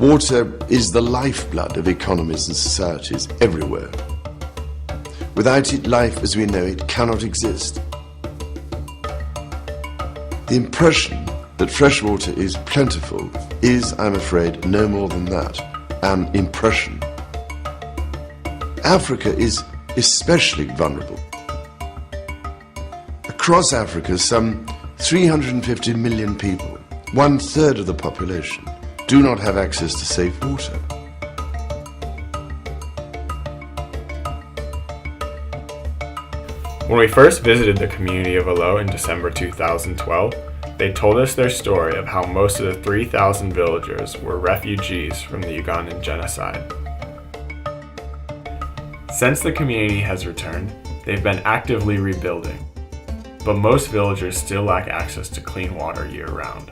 Water is the lifeblood of economies and societies everywhere. Without it, life as we know it cannot exist. The impression that fresh water is plentiful is, I'm afraid, no more than that, an impression. Africa is especially vulnerable. Across Africa, some 350 million people, 1/3 of the population, do not have access to safe water. When we first visited the community of Oloo in December 2012, they told us their story of how most of the 3,000 villagers were refugees from the Ugandan genocide. Since the community has returned, they've been actively rebuilding, but most villagers still lack access to clean water year-round.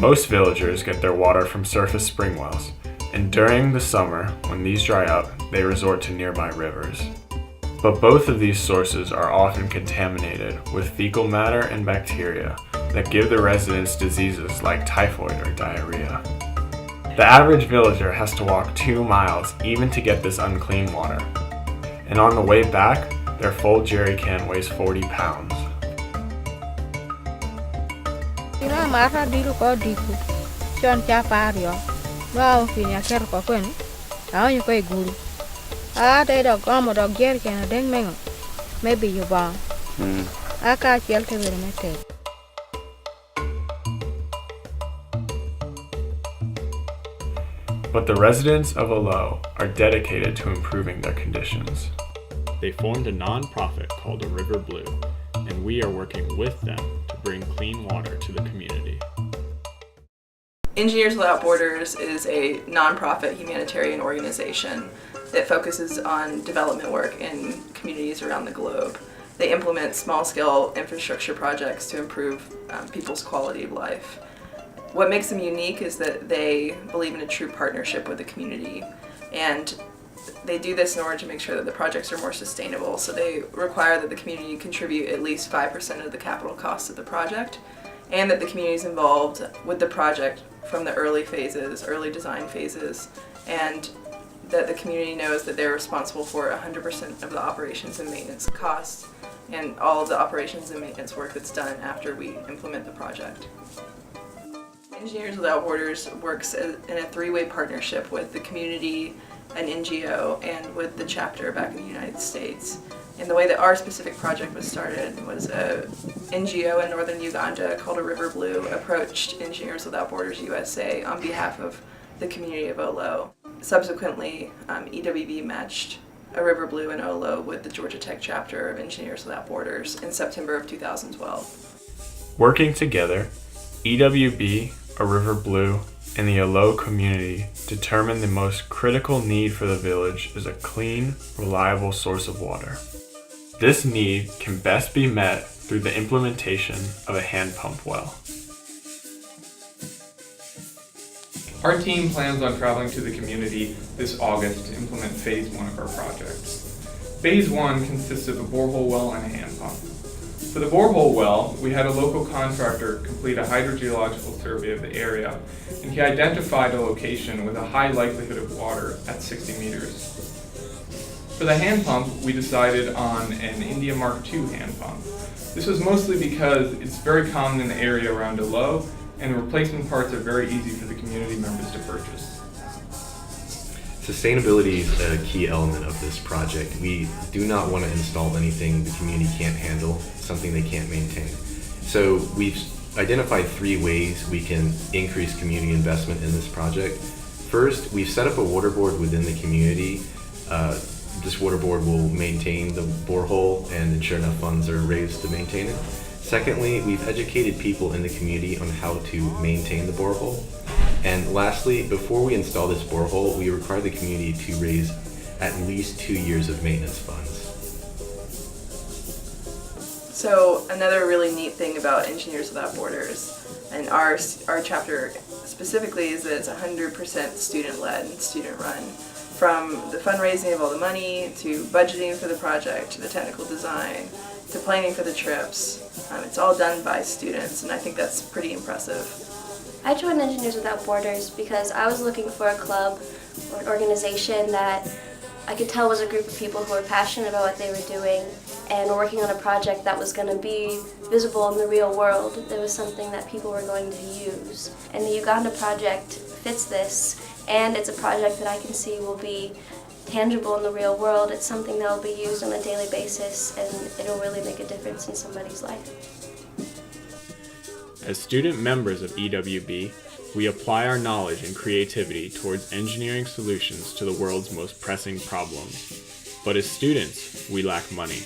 Most villagers get their water from surface spring wells, and during the summer, when these dry up, they resort to nearby rivers. But both of these sources are often contaminated with fecal matter and bacteria that give the residents diseases like typhoid or diarrhea. The average villager has to walk 2 miles even to get this unclean water, and on the way back, their full jerry can weighs 40 pounds. Maybe you bang. I can't get it. But the residents of Oloo are dedicated to improving their conditions. They formed a non-profit called River Blue, and we are working with them to bring clean water to the community. Engineers Without Borders is a non-profit humanitarian organization that focuses on development work in communities around the globe. They implement small-scale infrastructure projects to improve people's quality of life. What makes them unique is that they believe in a true partnership with the community, and they do this in order to make sure that the projects are more sustainable. So they require that the community contribute at least 5% of the capital costs of the project, and that the community is involved with the project from the early phases, early design phases, and that the community knows that they're responsible for 100% of the operations and maintenance costs and all of the operations and maintenance work that's done after we implement the project. Engineers Without Borders works in a three-way partnership with the community, an NGO, and with the chapter back in the United States. And the way that our specific project was started was a NGO in northern Uganda called a River Blue approached Engineers Without Borders USA on behalf of the community of Oloo. Subsequently, EWB matched a River Blue in Oloo with the Georgia Tech chapter of Engineers Without Borders in September of 2012. Working together, EWB, a River Blue, and the Oloo community determined the most critical need for the village is a clean, reliable source of water. This need can best be met through the implementation of a hand pump well. Our team plans on traveling to the community this August to implement Phase 1 of our project. Phase 1 consists of a borehole well and a hand pump. For the borehole well, we had a local contractor complete a hydrogeological survey of the area, and he identified a location with a high likelihood of water at 60 meters. For the hand pump, we decided on an India Mark II hand pump. This was mostly because it's very common in the area around Oloo, and replacement parts are very easy for the community members to purchase. Sustainability is a key element of this project. We do not want to install anything the community can't handle, something they can't maintain. So we've identified 3 ways we can increase community investment in this project. First, we've set up a water board within the community. This water board will maintain the borehole and ensure enough funds are raised to maintain it. Secondly, we've educated people in the community on how to maintain the borehole. And lastly, before we install this borehole, we require the community to raise at least 2 years of maintenance funds. So another really neat thing about Engineers Without Borders and our chapter specifically is that it's 100% student-led and student-run. From the fundraising of all the money, to budgeting for the project, to the technical design, to planning for the trips. It's all done by students, and I think that's pretty impressive. I joined Engineers Without Borders because I was looking for a club or an organization that I could tell was a group of people who were passionate about what they were doing and were working on a project that was going to be visible in the real world. There was something that people were going to use. And the Uganda project fits this, and it's a project that I can see will be tangible in the real world. It's something that will be used on a daily basis, and it'll really make a difference in somebody's life. As student members of EWB, we apply our knowledge and creativity towards engineering solutions to the world's most pressing problems. But as students, we lack money.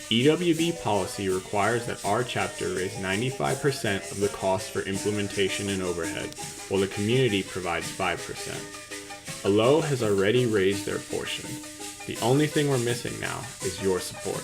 EWB policy requires that our chapter raise 95% of the cost for implementation and overhead, while the community provides 5%. Oloo has already raised their portion. The only thing we're missing now is your support.